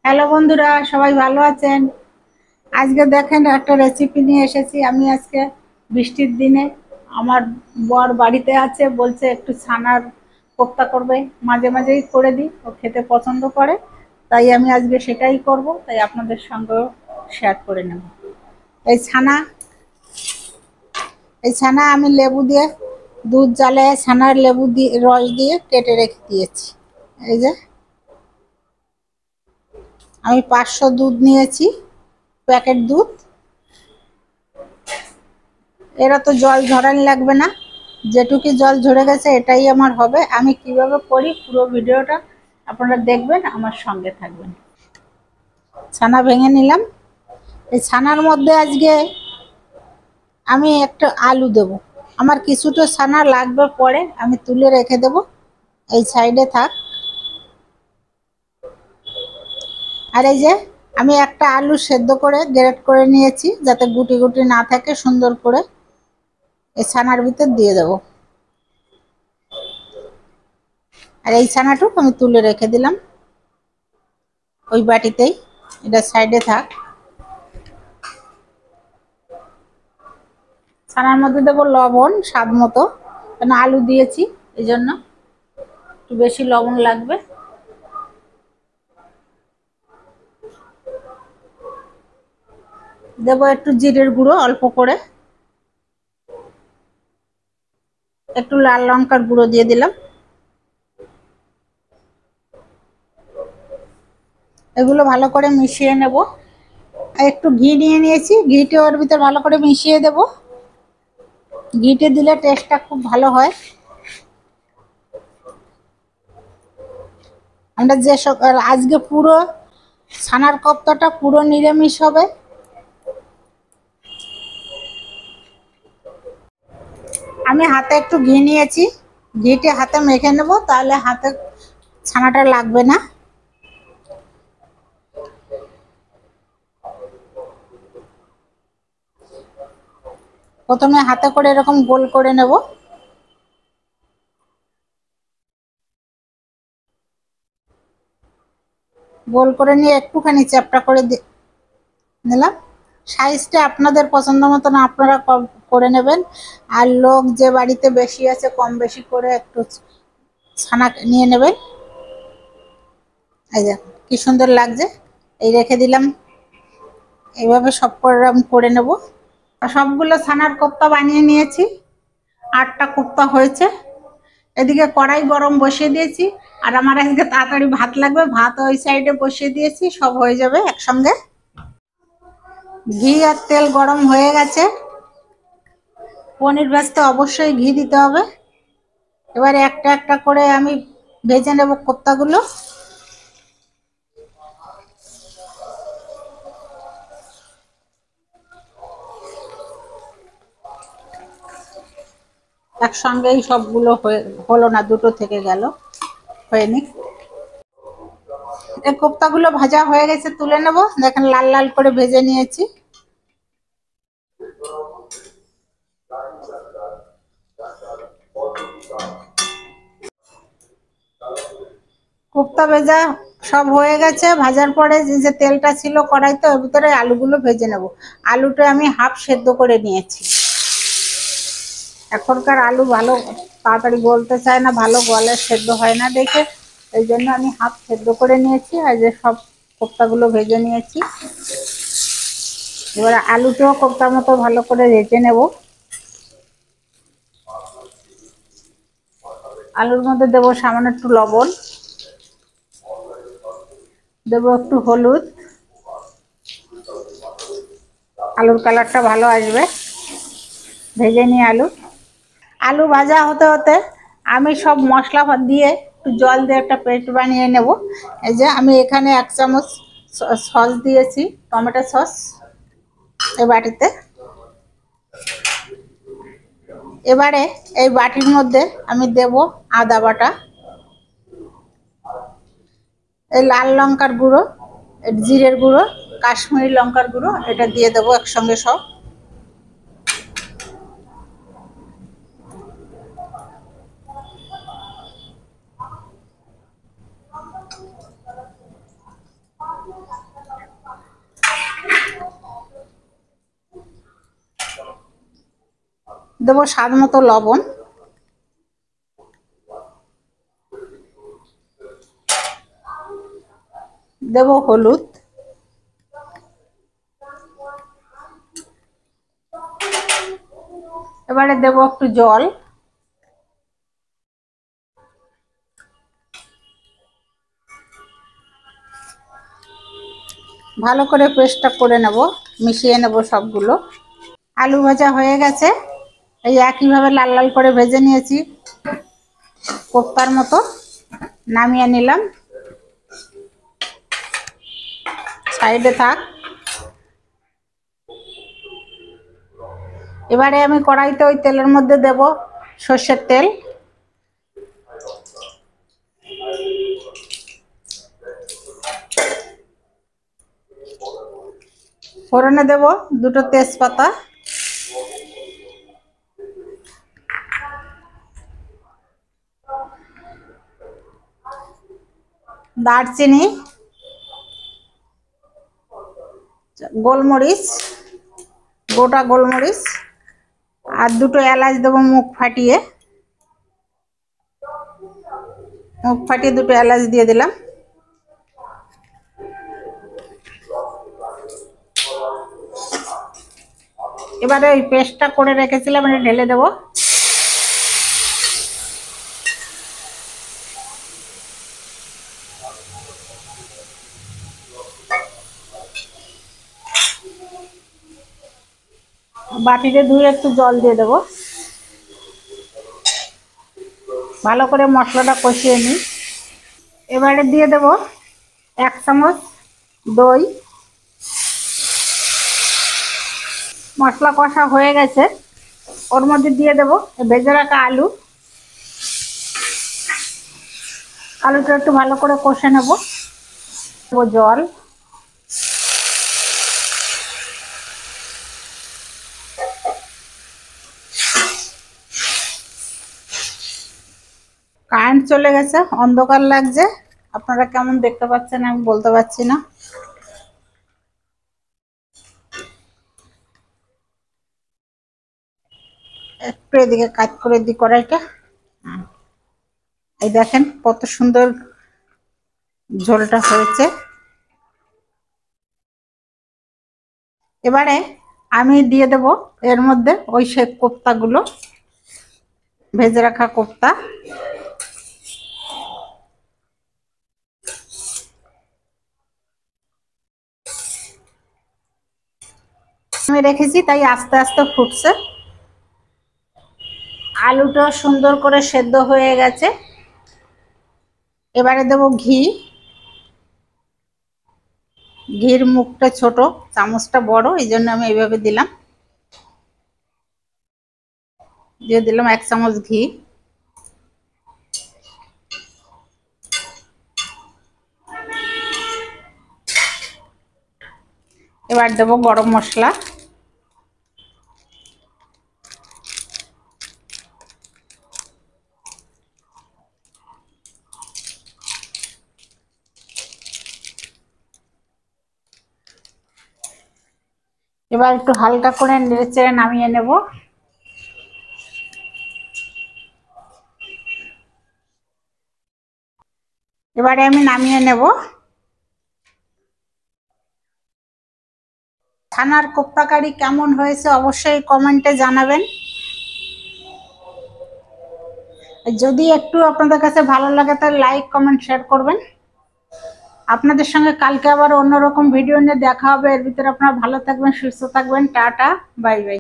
Hello বন্ধুরা, সবাই ভালো আছেন? আজকে দেখেন একটা রেসিপি নিয়ে এসেছি। আমি আজকে বৃষ্টির দিনে আমার বর বাড়িতে আছে, বলছে একটু ছানার কোপ্তা করবে। মাঝে মাঝেই করে দিই, ও খেতে পছন্দ করে। তাই আমি আজকে সেটাই করব, তাই আপনাদের সঙ্গেও শেয়ার করে নেব। এই ছানা এই ছানা আমি লেবু দিয়ে, দুধ জ্বালে ছানার লেবু দিয়ে রস দিয়ে কেটে রেখে দিয়েছি। এই যে আমি 500 দুধ নিয়েছি, প্যাকেট দুধ। এরা তো জল ঝরানি লাগবে না, যেটুকু জল ঝরে গেছে এটাই আমার হবে। আমি কিভাবে করি পুরো ভিডিওটা আপনারা দেখবেন, আমার সঙ্গে থাকবেন। ছানা ভেঙে নিলাম। এই ছানার মধ্যে আজকে আমি একটা আলু দেব। আমার কিছুটা ছানা লাগবে, পরে আমি তুলে রেখে দেব, এই সাইডে থাক। আর এই যে আমি একটা আলু সেদ্ধ করে গ্রেট করে নিয়েছি, যাতে গুটি গুটি না থাকে, সুন্দর করে এই ছানার ভিতর দিয়ে দেব। আর এই ছানাটুকু আমি তুলে রেখে দিলাম ওই বাটিতেই, এটা সাইডে থাক। ছানার মধ্যে দেবো লবণ স্বাদ মতো, কেন আলু দিয়েছি এই জন্য একটু বেশি লবণ লাগবে। দেবো একটু জিরের গুঁড়ো অল্প করে, একটু লাল লঙ্কার গুঁড়ো দিয়ে দিলাম। এগুলো ভালো করে মিশিয়ে নেব। একটু ঘি নিয়ে নিয়েছি, ঘিটা ওর ভিতর ভালো করে মিশিয়ে দেব। ঘিটে দিলে টেস্টটা খুব ভালো হয়। আমরা যে আজকে পুরো ছানার কোপ্তাটা পুরো নিরামিষ হবে। আমি হাতে একটু ঘি নিয়েছি, ঘিটে হাতে মেখে নেব, তাহলে হাতে ছানাটা লাগবে না। প্রথমে হাতে করে এরকম গোল করে নেব। গোল করে নিয়ে একটুখানি চ্যাপটা করে নিলাম। সাইজটা আপনাদের পছন্দ মতন আপনারা করে নেবেন। আর লোক যে বাড়িতে বেশি আছে, কম বেশি করে একটু ছানা নিয়ে নেবেন। এই যে কি সুন্দর লাগছে। এই রেখে দিলাম। এইভাবে সব করে নেব। সবগুলো ছানার কোপ্তা বানিয়ে নিয়েছি। 8টা কোপ্তা হয়েছে। এদিকে কড়াই গরম বসিয়ে দিয়েছি। আর আমার আজকে তাড়াতাড়ি ভাত লাগবে, ভাত ওই সাইডে বসিয়ে দিয়েছি, সব হয়ে যাবে একসঙ্গে। ঘি আর তেল গরম হয়ে গেছে। পনির ভাজতে অবশ্যই ঘি দিতে হবে। এবারে একটা একটা করে আমি ভেজে নেব কোপ্তাগুলো। একসঙ্গেই সবগুলো হলো না, দুটো থেকে গেল, হয়নি। এই কোপ্তাগুলো ভাজা হয়ে গেছে, তুলে নেব। দেখেন লাল লাল করে ভেজে নিয়েছি। কোপ্তা ভেজা সব হয়ে গেছে। ভাজার পরে যে যে তেলটা ছিল কড়াইতে, ওর ভিতরে আলুগুলো ভেজে নেব। আলুটা আমি হাফ সেদ্ধ করে নিয়েছি। এখনকার আলু ভালো তাড়াতাড়ি গলতে চায় না, ভালো গলে সেদ্ধ হয় না দেখে, এই জন্য আমি হাফ সেদ্ধ করে নিয়েছি। আর যে সব কোপ্তাগুলো ভেজে নিয়েছি, এবার আলুটাও কোপ্তার মতো ভালো করে ভেজে নেব। আলুর মধ্যে দেবো সামান্য একটু লবণ, দেবো একটু হলুদ, আলুর কালারটা ভালো আসবে। ভেজে নিই আলু। আলু ভাজা হতে হতে আমি সব মশলা দিয়ে একটু জল দিয়ে একটা পেস্ট বানিয়ে নেব। এই যে আমি এখানে 1 চামচ সস দিয়েছি, টমেটো সস এই বাটিতে। এবারে এই বাটির মধ্যে আমি দেব আদা বাটা, এই লাল লঙ্কার গুঁড়ো, জিরের গুঁড়ো, কাশ্মীরি লঙ্কার গুঁড়ো, এটা দিয়ে দেবো একসঙ্গে সব। দেবো স্বাদ মতো লবণ, দেবো হলুদ, এবারে দেবো একটু জল, ভালো করে পেস্টটা করে নেব, মিশিয়ে নেব সবগুলো। আলু ভাজা হয়ে গেছে, এই একইভাবে লাল লাল করে ভেজে নিয়েছি কোপ্তার মতো, নামিয়ে নিলাম, সাইডে থাক। এবারে আমি কড়াইতে ওই তেলের মধ্যে দেব সর্ষের তেল, ফোড়নে দেব দুটো তেজপাতা, দারচিনি, গোলমরিচ, গোটা গোলমরিচ, আর দুটো এলাচ দেবো মুখ ফাটিয়ে, দুটো এলাচ দিয়ে দিলাম। এবারে ওই পেস্টটা করে রেখেছিলাম এটা ঢেলে দেবো। বাটিতে ধুয়ে একটু জল দিয়ে দেবো, ভালো করে মশলাটা কষিয়ে নিই। এবারে দিয়ে দেব 1 চামচ দই। মশলা কষা হয়ে গেছে, ওর মধ্যে দিয়ে দেব ভেজে রাখা আলু, আলুটা একটু ভালো করে কষে নেব, জল, কারেন্ট চলে গেছে, অন্ধকার লাগছে, আপনারা কেমন দেখতে পাচ্ছেন আমি বলতে পারছি না। একটু এদিকে কাজ করে দিই কড়াইটা। এই দেখেন কত সুন্দর ঝোলটা হয়েছে। এবারে আমি দিয়ে দেব এর মধ্যে ওই সে কোপ্তাগুলো, ভেজে রাখা কোপ্তা, আমি রেখেছি তাই আস্তে আস্তে ফুটছে। আলুটা সুন্দর করে সেদ্ধ হয়ে গেছে। এবারে দেব ঘি, ঘির মুখটা ছোট, চামচটা বড়, এই জন্য আমি এইভাবে দিলাম, দিয়ে দিলাম 1 চামচ ঘি। এবার দেব গরম মশলা, এবার একটু হালকা করে নেড়েচেড়ে নামিয়ে নেব। এবারে আমি নামিয়ে নেব। ছানার কোপ্তা কারি কেমন হয়েছে অবশ্যই কমেন্টে জানাবেন। যদি একটু আপনাদের কাছে ভালো লাগে তাহলে লাইক কমেন্ট শেয়ার করবেন। আপনাদের সঙ্গে কালকে আবার অন্যরকম ভিডিও নিয়ে দেখা হবে। এর ভিতরে আপনারা ভালো থাকবেন, সুস্থ থাকবেন। Tata, bye bye.